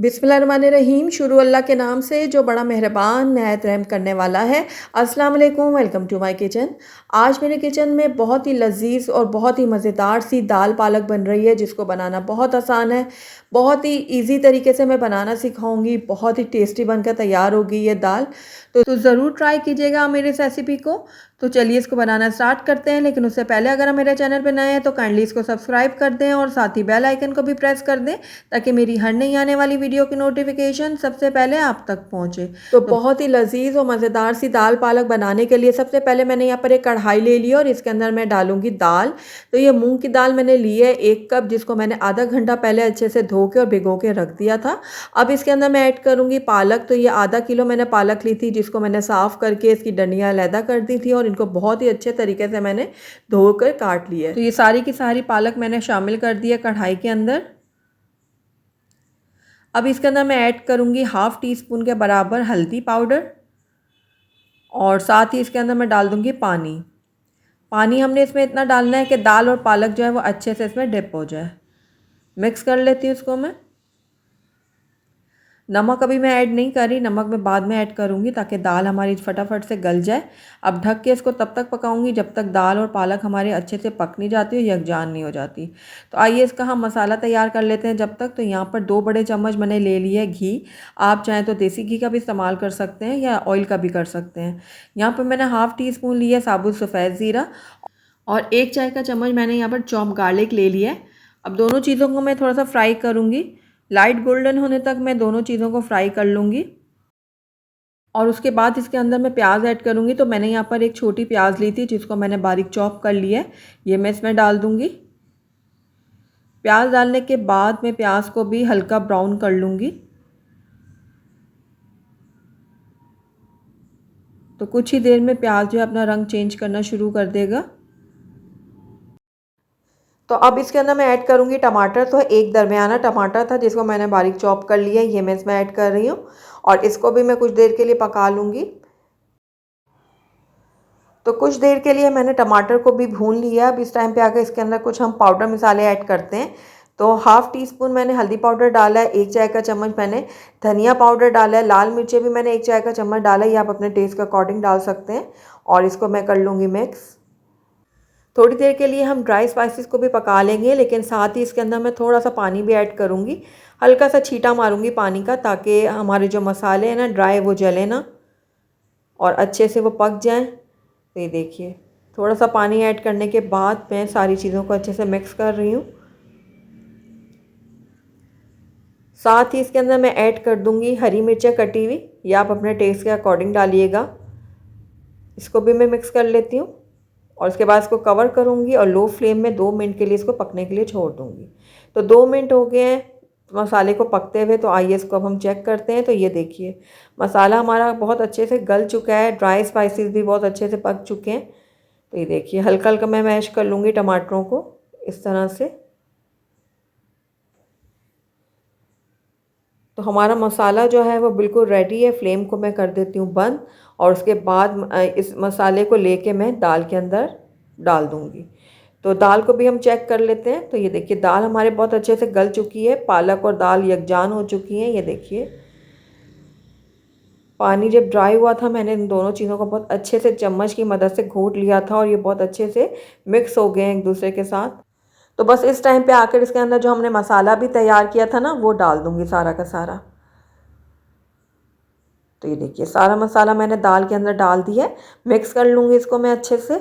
बिस्मिल्लाहिर्रहमानिर्रहीम। शुरू अल्लाह के नाम से जो बड़ा मेहरबान नहायत रहम करने वाला है। अस्सलाम वालेकुम, वेलकम टू माय किचन। आज मेरे किचन में बहुत ही लजीज और बहुत ही मज़ेदार सी दाल पालक बन रही है, जिसको बनाना बहुत आसान है। बहुत ही इजी तरीके से मैं बनाना सिखाऊंगी। बहुत ही टेस्टी बनकर तैयार होगी ये दाल। तो ज़रूर ट्राई कीजिएगा मेरी इस रेसिपी को। तो चलिए इसको बनाना स्टार्ट करते हैं, लेकिन उससे पहले अगर आप मेरे चैनल पर नए हैं तो काइंडली इसको सब्सक्राइब कर दें और साथ ही बेल आइकन को भी प्रेस कर दें, ताकि मेरी हर नई आने वाली वीडियो की नोटिफिकेशन सबसे पहले आप तक पहुंचे। तो बहुत ही लजीज और मज़ेदार सी दाल पालक बनाने के लिए सबसे पहले मैंने यहाँ पर एक कढ़ाई ले ली और इसके अंदर मैं डालूंगी दाल। तो ये मूंग की दाल मैंने ली है 1 कप, जिसको मैंने आधा घंटा पहले अच्छे से धो के और भिगो के रख दिया था। अब इसके अंदर मैं ऐड करूंगी पालक। तो ये आधा किलो मैंने पालक ली थी, जिसको मैंने साफ़ करके इसकी डंडियाँ अलहदा कर दी थी और इनको बहुत ही अच्छे तरीके से मैंने धोकर काट लिया है। तो ये सारी की सारी पालक मैंने शामिल कर दी है कढ़ाई के अंदर। अब इसके अंदर मैं ऐड करूँगी हाफ़ टी स्पून के बराबर हल्दी पाउडर और साथ ही इसके अंदर मैं डाल दूँगी पानी। पानी हमने इसमें इतना डालना है कि दाल और पालक जो है वो अच्छे से इसमें डिप हो जाए। मिक्स कर लेती हूँ इसको मैं। नमक अभी मैं ऐड नहीं कर रही, नमक मैं बाद में ऐड करूँगी ताकि दाल हमारी फटाफट से गल जाए। अब ढक के इसको तब तक पकाऊंगी जब तक दाल और पालक हमारे अच्छे से पक नहीं जाती और यकजान नहीं हो जाती। तो आइए इसका हम मसाला तैयार कर लेते हैं जब तक। तो यहाँ पर 2 बड़े चम्मच मैंने ले लिया है घी। आप चाहें तो देसी घी का भी इस्तेमाल कर सकते हैं या ऑयल का भी कर सकते हैं। यहाँ पर मैंने हाफ़ टी स्पून लिया साबुत सफ़ेद ज़ीरा और 1 चाय का चम्मच मैंने यहाँ पर चॉप गार्लिक ले लिया है। अब दोनों चीज़ों को मैं थोड़ा सा फ्राई करूँगी। लाइट गोल्डन होने तक मैं दोनों चीज़ों को फ्राई कर लूँगी और उसके बाद इसके अंदर मैं प्याज ऐड करूँगी। तो मैंने यहाँ पर एक छोटी प्याज ली थी, जिसको मैंने बारीक चॉप कर लिया है। ये मैं इसमें डाल दूँगी। प्याज डालने के बाद मैं प्याज को भी हल्का ब्राउन कर लूँगी। तो कुछ ही देर में प्याज जो है अपना रंग चेंज करना शुरू कर देगा। तो अब इसके अंदर मैं ऐड करूँगी टमाटर। तो एक दरमियाना टमाटर था, जिसको मैंने बारीक चॉप कर लिया है। ये मैं इसमें ऐड कर रही हूँ और इसको भी मैं कुछ देर के लिए पका लूँगी। तो कुछ देर के लिए मैंने टमाटर को भी भून लिया। अब इस टाइम पे आकर इसके अंदर कुछ हम पाउडर मसाले ऐड करते हैं। तो हाफ़ टी स्पून मैंने हल्दी पाउडर डाला है, 1 चाय का चम्मच मैंने धनिया पाउडर डाला है, लाल मिर्चें भी मैंने 1 चाय का चम्मच डाला है। ये आप अपने टेस्ट के अकॉर्डिंग डाल सकते हैं और इसको मैं कर लूँगी मिक्स। थोड़ी देर के लिए हम ड्राई स्पाइसेस को भी पका लेंगे, लेकिन साथ ही इसके अंदर मैं थोड़ा सा पानी भी ऐड करूँगी। हल्का सा छींटा मारूँगी पानी का, ताकि हमारे जो मसाले हैं ना ड्राई, वो जले ना और अच्छे से वो पक जाएँ। तो ये देखिए, थोड़ा सा पानी ऐड करने के बाद मैं सारी चीज़ों को अच्छे से मिक्स कर रही हूँ। साथ ही इसके अंदर मैं ऐड कर दूँगी हरी मिर्चें कटी हुई। या आप अपने टेस्ट के अकॉर्डिंग डालिएगा। इसको भी मैं मिक्स कर लेती हूँ और उसके बाद इसको कवर करूँगी और लो फ्लेम में 2 मिनट के लिए इसको पकने के लिए छोड़ दूँगी। तो 2 मिनट हो गए हैं मसाले को पकते हुए। तो आइए इसको अब हम चेक करते हैं। तो ये देखिए, मसाला हमारा बहुत अच्छे से गल चुका है, ड्राई स्पाइसेस भी बहुत अच्छे से पक चुके हैं। तो ये देखिए, हल्का हल्का मैं मैश कर लूँगी टमाटरों को इस तरह से। तो हमारा मसाला जो है वो बिल्कुल रेडी है। फ्लेम को मैं कर देती हूँ बंद और उसके बाद इस मसाले को लेके मैं दाल के अंदर डाल दूँगी। तो दाल को भी हम चेक कर लेते हैं। तो ये देखिए, दाल हमारे बहुत अच्छे से गल चुकी है, पालक और दाल यकजान हो चुकी हैं। ये देखिए, पानी जब ड्राई हुआ था मैंने इन दोनों चीज़ों को बहुत अच्छे से चम्मच की मदद से घोट लिया था और ये बहुत अच्छे से मिक्स हो गए हैं एक दूसरे के साथ। तो बस इस टाइम पे आकर इसके अंदर जो हमने मसाला भी तैयार किया था ना, वो डाल दूँगी सारा का सारा। तो ये देखिए, सारा मसाला मैंने दाल के अंदर डाल दिया है। मिक्स कर लूँगी इसको मैं अच्छे से।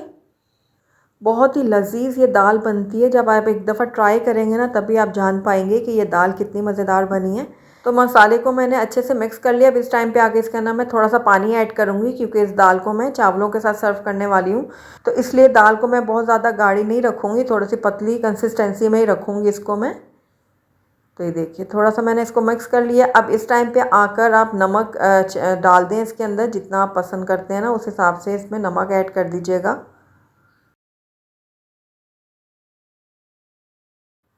बहुत ही लजीज ये दाल बनती है। जब आप एक दफ़ा ट्राई करेंगे ना, तभी आप जान पाएंगे कि ये दाल कितनी मज़ेदार बनी है। तो मसाले को मैंने अच्छे से मिक्स कर लिया। अब इस टाइम पे आगे इसके अंदर मैं थोड़ा सा पानी ऐड करूँगी, क्योंकि इस दाल को मैं चावलों के साथ सर्व करने वाली हूँ। तो इसलिए दाल को मैं बहुत ज़्यादा गाढ़ी नहीं रखूँगी, थोड़ी सी पतली कंसिस्टेंसी में ही रखूँगी इसको मैं। तो ये देखिए, थोड़ा सा मैंने इसको मिक्स कर लिया। अब इस टाइम पे आकर आप नमक डाल दें इसके अंदर, जितना आप पसंद करते हैं ना उस हिसाब से इसमें नमक ऐड कर दीजिएगा।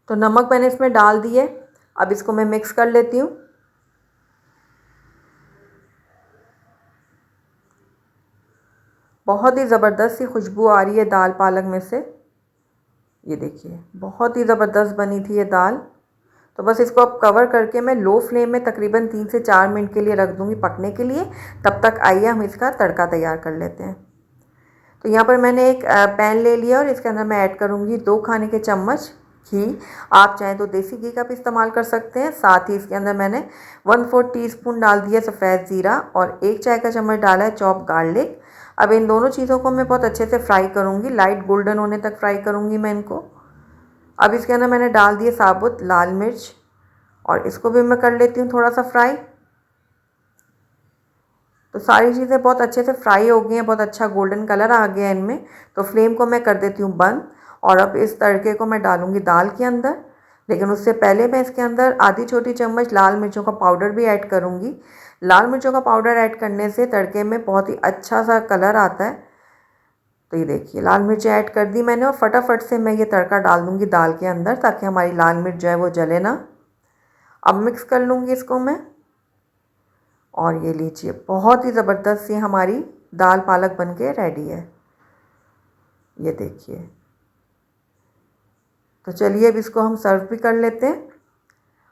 तो नमक मैंने इसमें डाल दिए। अब इसको मैं मिक्स कर लेती हूँ। बहुत ही ज़बरदस्त सी खुशबू आ रही है दाल पालक में से। ये देखिए, बहुत ही ज़बरदस्त बनी थी ये दाल। तो बस इसको अब कवर करके मैं लो फ्लेम में तकरीबन 3 से 4 मिनट के लिए रख दूँगी पकने के लिए। तब तक आइए हम इसका तड़का तैयार कर लेते हैं। तो यहाँ पर मैंने एक पैन ले लिया और इसके अंदर मैं ऐड करूँगी 2 खाने के चम्मच घी। आप चाहें तो देसी घी का भी इस्तेमाल कर सकते हैं। साथ ही इसके अंदर मैंने 1/4 टीस्पून डाल दिया सफ़ेद ज़ीरा और 1 चाय का चम्मच डाला है चॉप गार्लिक। अब इन दोनों चीज़ों को मैं बहुत अच्छे से फ्राई करूँगी, लाइट गोल्डन होने तक फ्राई करूँगी मैं इनको। अब इसके अंदर मैंने डाल दिए साबुत लाल मिर्च और इसको भी मैं कर लेती हूँ थोड़ा सा फ्राई। तो सारी चीज़ें बहुत अच्छे से फ्राई हो गई हैं, बहुत अच्छा गोल्डन कलर आ गया है इनमें। तो फ्लेम को मैं कर देती हूँ बंद और अब इस तड़के को मैं डालूँगी दाल के अंदर। लेकिन उससे पहले मैं इसके अंदर आधी छोटी चम्मच लाल मिर्चों का पाउडर भी ऐड करूँगी। लाल मिर्चों का पाउडर ऐड करने से तड़के में बहुत ही अच्छा सा कलर आता है। तो ये देखिए लाल मिर्च ऐड कर दी मैंने और फटाफट से मैं ये तड़का डाल दूँगी दाल के अंदर ताकि हमारी लाल मिर्च जो है वो जले ना। अब मिक्स कर लूँगी इसको मैं और ये लीजिए बहुत ही ज़बरदस्त सी हमारी दाल पालक बन के रेडी है। ये देखिए। तो चलिए अब इसको हम सर्व भी कर लेते हैं।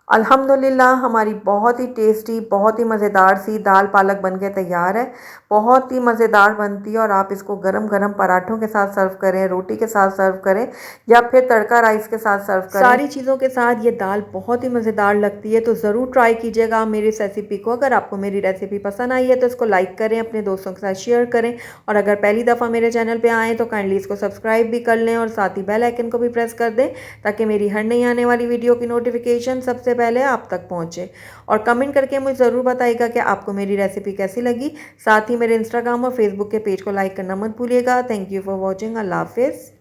अल्हम्दुलिल्लाह हमारी बहुत ही टेस्टी, बहुत ही मज़ेदार सी दाल पालक बन के तैयार है। बहुत ही मज़ेदार बनती है और आप इसको गरम गरम पराठों के साथ सर्व करें, रोटी के साथ सर्व करें या फिर तड़का राइस के साथ सर्व करें। सारी चीज़ों के साथ ये दाल बहुत ही मज़ेदार लगती है। तो ज़रूर ट्राई कीजिएगा मेरी इस रेसिपी को। अगर आपको मेरी रेसिपी पसंद आई है तो इसको लाइक करें, अपने दोस्तों के साथ शेयर करें और अगर पहली दफ़ा मेरे चैनल पर आएँ तो काइंडली इसको सब्सक्राइब भी कर लें और साथ ही बेल आइकन को भी प्रेस कर दें ताकि मेरी हर नई आने वाली वीडियो की नोटिफिकेशन सबसे पहले आप तक पहुंचे। और कमेंट करके मुझे ज़रूर बताइएगा कि आपको मेरी रेसिपी कैसी लगी। साथ ही मेरे इंस्टाग्राम और फेसबुक के पेज को लाइक करना मत भूलिएगा। Thank you for watching. अल्लाह हाफिज़।